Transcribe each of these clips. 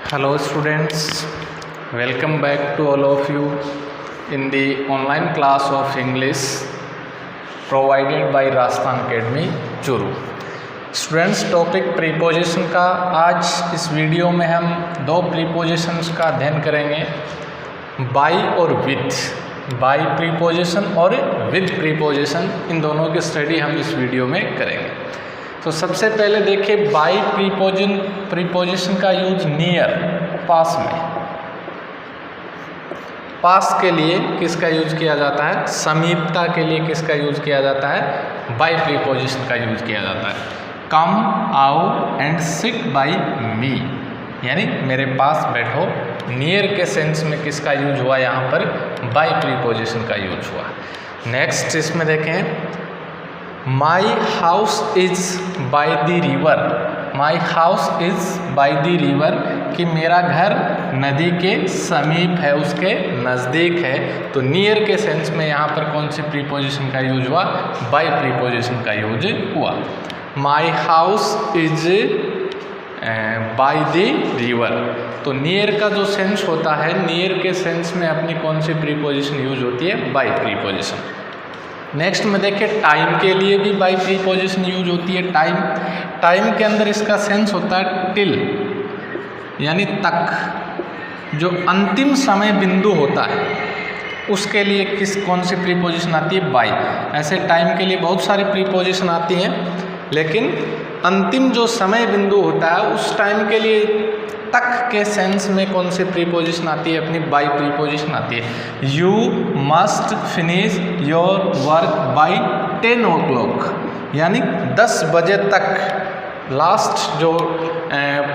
Hello students, welcome back to all of you in the online class of English provided by Rajasthan Academy Churu. Students topic preposition का आज इस video में हम दो prepositions का अध्ययन करेंगे, बाय और विथ। बाय प्रीपोजिशन और विथ प्रीपोजिशन, इन दोनों की स्टडी हम इस वीडियो में करेंगे। तो सबसे पहले देखिए बाय प्रीपोजिशन का यूज नियर, पास में। पास के लिए किसका यूज किया जाता है? समीपता के लिए किसका यूज किया जाता है? बाय प्रीपोजिशन का यूज किया जाता है। कम, आओ एंड सिट बाय मी, यानी मेरे पास बैठो। नियर के सेंस में किसका यूज हुआ? यहाँ पर बाय प्रीपोजिशन का यूज हुआ। नेक्स्ट इसमें देखें, my house is by the river. My house is by the river, कि मेरा घर नदी के समीप है, उसके नज़दीक है। तो नियर के सेंस में यहाँ पर कौन सी प्रीपोजिशन का यूज हुआ? बाय प्रीपोजिशन का यूज हुआ। My house is by the river, तो नियर का जो सेंस होता है, नियर के सेंस में अपनी कौन सी प्रीपोजिशन यूज होती है? By preposition. नेक्स्ट में देखिए टाइम के लिए भी बाय प्रीपोजिशन यूज होती है। टाइम के अंदर इसका सेंस होता है टिल, यानी तक। जो अंतिम समय बिंदु होता है उसके लिए कौन सी प्रीपोजिशन आती है? बाय। ऐसे टाइम के लिए बहुत सारी प्रीपोजिशन आती हैं, लेकिन अंतिम जो समय बिंदु होता है उस टाइम के लिए तक के सेंस में कौन सी प्रीपोजिशन आती है? अपनी बाय प्रीपोजिशन आती है। You must finish your work by 10 o'clock, यानी 10 बजे तक। लास्ट जो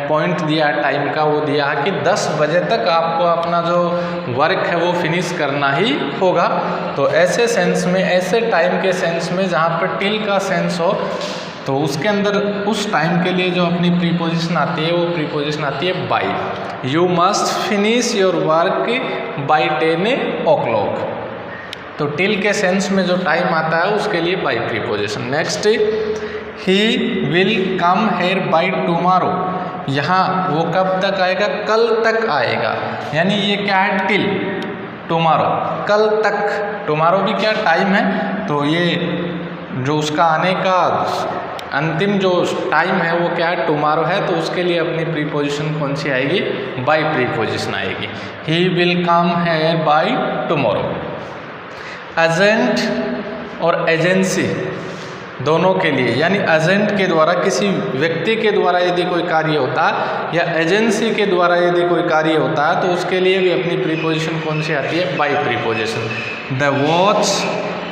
पॉइंट दिया टाइम का, वो दिया कि 10 बजे तक आपको अपना जो वर्क है वो फिनिश करना ही होगा। तो ऐसे सेंस में, ऐसे टाइम के सेंस में जहाँ पर टिल का सेंस हो, तो उसके अंदर उस टाइम के लिए जो अपनी प्रीपोजिशन आती है वो प्रीपोजिशन आती है by. You must finish your work by 10 o'clock। तो टिल के सेंस में जो टाइम आता है उसके लिए by preposition. Next, he will come here by tomorrow. यहाँ वो कब तक आएगा? कल तक आएगा, यानी ये क्या है? टिल टुमारो, कल तक। टुमारो भी क्या टाइम है? तो ये जो उसका आने का अंतिम जो टाइम है वो क्या है? टुमारो है। तो उसके लिए अपनी प्रीपोजिशन कौन सी आएगी? बाय प्रीपोजिशन आएगी। ही will come here by tomorrow. Agent और एजेंसी दोनों के लिए, यानी एजेंट के द्वारा, किसी व्यक्ति के द्वारा यदि कोई कार्य होता है या एजेंसी के द्वारा यदि कोई कार्य होता है, तो उसके लिए भी अपनी प्रीपोजिशन कौन सी आती है? By preposition. The watch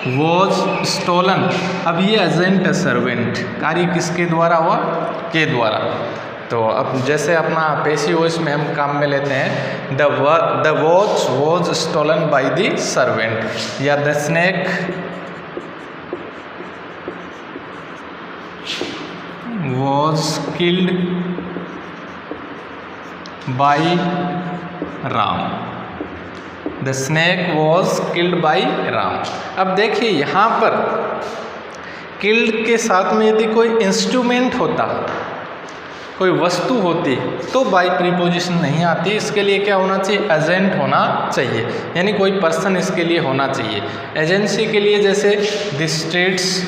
was stolen, अब ये एजेंट है, सर्वेंट। कार्य किसके द्वारा हुआ? के द्वारा। तो अब जैसे अपना पैसिव वॉइस में हम काम में लेते हैं, the watch was stolen by the servant, या the snake was killed by Ram. The snake was killed by Ram. अब देखिए यहाँ पर किल्ड के साथ में यदि कोई इंस्ट्रूमेंट होता, कोई वस्तु होती, तो बाय प्रीपोजिशन नहीं आती। इसके लिए क्या होना चाहिए? एजेंट होना चाहिए, यानी कोई पर्सन इसके लिए होना चाहिए। एजेंसी के लिए जैसे the streets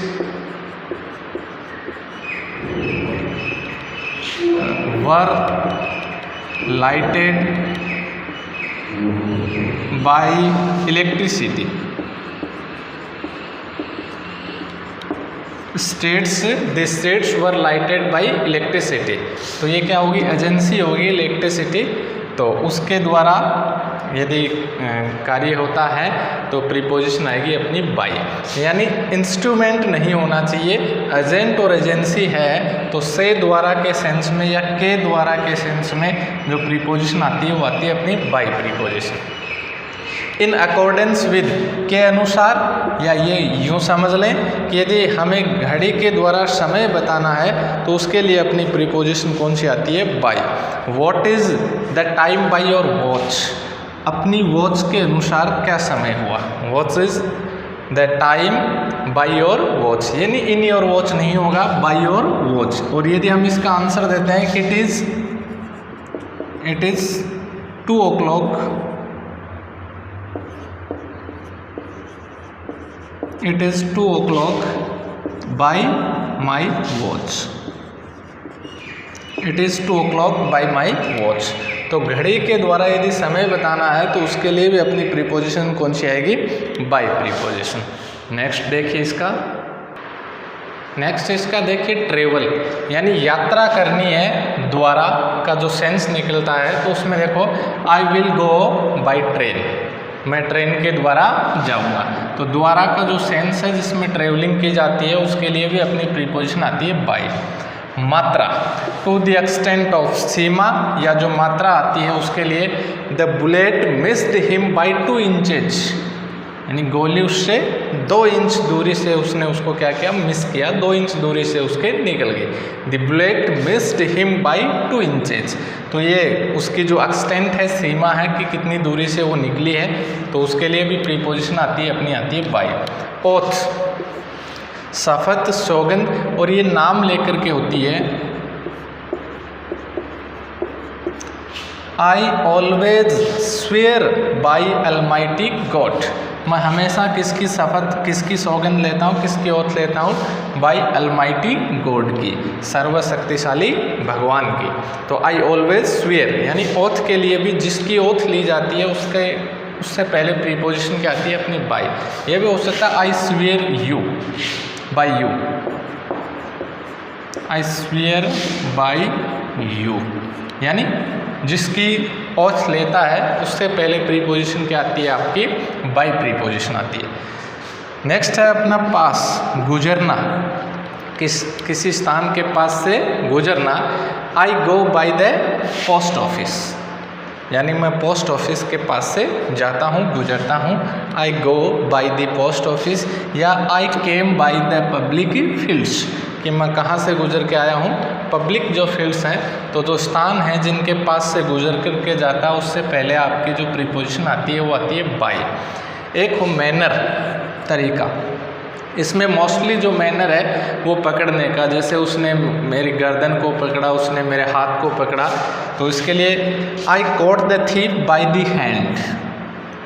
were lighted bye electricity. The streets were lighted bye electricity. तो ये क्या होगी? एजेंसी होगी, इलेक्ट्रिसिटी। तो उसके द्वारा यदि कार्य होता है तो प्रीपोजिशन आएगी अपनी बाय, यानी इंस्ट्रूमेंट नहीं होना चाहिए। एजेंट और एजेंसी है तो से द्वारा के सेंस में या के द्वारा के सेंस में जो प्रीपोजिशन आती है वो आती है अपनी by preposition. In accordance with, के अनुसार, या ये यूँ समझ लें कि यदि हमें घड़ी के द्वारा समय बताना है तो उसके लिए अपनी प्रीपोजिशन कौन सी आती है? By. What is the time by your watch, अपनी वॉच के अनुसार क्या समय हुआ? What is the time by your watch, यानी इन योर वॉच नहीं होगा, बाय योर वॉच। और यदि हम इसका आंसर देते हैं कि it is it is 2 o'clock, it is 2 o'clock by my watch, it is 2 o'clock by my watch। तो घड़ी के द्वारा यदि समय बताना है तो उसके लिए भी अपनी प्रीपोजिशन कौन सी आएगी, बाय प्रीपोजिशन। नेक्स्ट देखिए इसका, नेक्स्ट इसका देखिए ट्रेवल, यानी यात्रा करनी है, द्वारा का जो सेंस निकलता है तो उसमें देखो I will go by train, मैं ट्रेन के द्वारा जाऊंगा। तो द्वारा का जो सेंस है जिसमें ट्रेवलिंग की जाती है उसके लिए भी अपनी प्रीपोजिशन आती है बाय। मात्रा, टू द एक्सटेंट ऑफ, सीमा या जो मात्रा आती है उसके लिए the bullet missed him by 2 inches, यानी गोली उससे 2 इंच दूरी से उसने उसको क्या किया, मिस किया, 2 इंच दूरी से उसके निकल गई। The bullet missed him by 2 inches। तो ये उसकी जो एक्सटेंट है, सीमा है कि कितनी दूरी से वो निकली है, तो उसके लिए भी प्रीपोजिशन आती है, अपनी आती है बाय। ओथ, शपथ, सौगंध, और ये नाम लेकर के होती है। I always swear by Almighty God, मैं हमेशा किसकी शपथ, किसकी सौगंध लेता हूँ, किसकी ओथ लेता हूँ, बाय अलमाइटी गॉड की, सर्वशक्तिशाली भगवान की। तो आई ऑलवेज स्वेयर, यानी ओथ के लिए भी जिसकी ओथ ली जाती है उससे पहले प्रीपोजिशन क्या आती है, अपनी बाय। ये भी हो सकता है I swear you by you, I swear by you, यानी जिसकी ओथ लेता है उससे पहले प्रीपोजिशन क्या आती है, आपकी बाय प्रीपोजिशन आती है। नेक्स्ट है अपना पास, गुजरना, किसी स्थान के पास से गुजरना। आई go by the post office, यानी मैं पोस्ट ऑफिस के पास से जाता हूँ, गुजरता हूँ। I go by the post office, या I came by the public fields, कि मैं कहाँ से गुजर के आया हूँ, पब्लिक जो फील्ड्स हैं, तो जो स्थान हैं जिनके पास से गुजर करके जाता है उससे पहले आपकी जो प्रीपोजिशन आती है वो आती है बाय। एक हो मैनर, तरीका, इसमें मोस्टली जो मैनर है वो पकड़ने का, जैसे उसने मेरी गर्दन को पकड़ा, उसने मेरे हाथ को पकड़ा, तो इसके लिए आई caught the thief by the hand,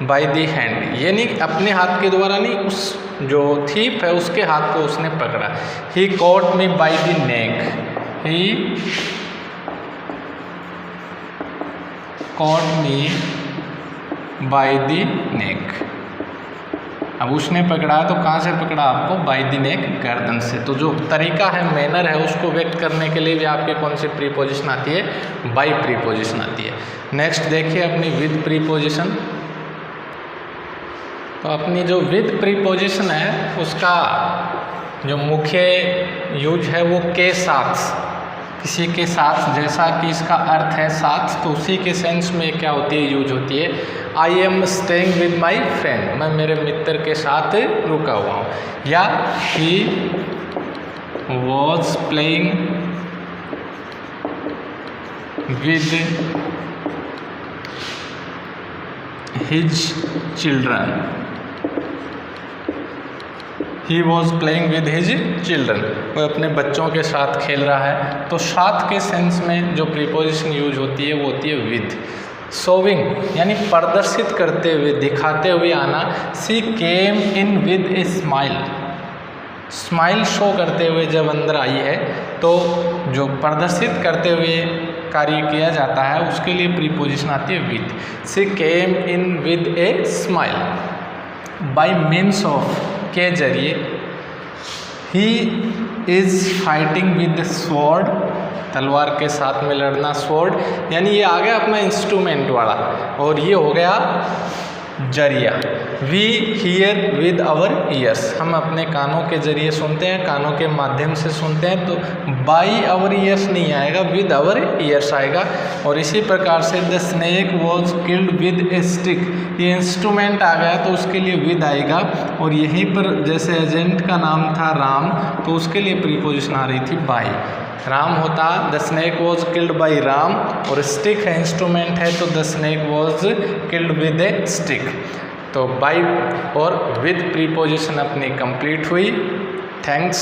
by the hand, ये नहीं अपने हाथ के द्वारा नहीं, उस जो थीफ है उसके हाथ को उसने पकड़ा। He caught me by the neck, he caught me by the neck. अब उसने पकड़ा तो कहाँ से पकड़ा, आपको बाय द नेक, गर्दन से। तो जो तरीका है, मैनर है, उसको व्यक्त करने के लिए भी आपके कौन सी प्रीपोजिशन आती है, बाय प्रीपोजिशन आती है। नेक्स्ट देखिए अपनी विद प्रीपोजिशन। तो अपनी जो विद प्रीपोजिशन है उसका जो मुख्य यूज है वो के साथ, किसी के साथ, जैसा कि इसका अर्थ है साथ, तो उसी के सेंस में क्या होती है, यूज होती है। I am staying with my friend, मैं मेरे मित्र के साथ रुका हुआ हूँ। या he was playing with his children, he was playing with his children, वो अपने बच्चों के साथ खेल रहा है। तो साथ के सेंस में जो प्रीपोजिशन यूज होती है वो होती है विद। शोविंग, यानी प्रदर्शित करते हुए, दिखाते हुए आना। She came in with a smile, smile show करते हुए जब अंदर आई है, तो जो प्रदर्शित करते हुए कार्य किया जाता है उसके लिए प्रीपोजिशन आती है with. She came in with a smile. By means of, के जरिए। He is fighting with sword, तलवार के साथ में लड़ना, स्वॉर्ड, यानी ये आ गया अपना इंस्ट्रूमेंट वाला, और ये हो गया जरिया। We hear with our ears, हम अपने कानों के जरिए सुनते हैं, कानों के माध्यम से सुनते हैं, तो बाई आवर ईयर्स नहीं आएगा, विद आवर ईयर्स आएगा। और इसी प्रकार से the snake was killed with A stick, ये इंस्ट्रूमेंट आ गया तो उसके लिए विद आएगा। और यहीं पर जैसे एजेंट का नाम था राम, तो उसके लिए प्रीपोजिशन आ रही थी बाई। राम होता the snake was killed by Ram, और स्टिक है, इंस्ट्रूमेंट है, तो the snake was killed with A stick. तो बाई और विद प्रीपोजिशन अपनी कंप्लीट हुई। थैंक्स।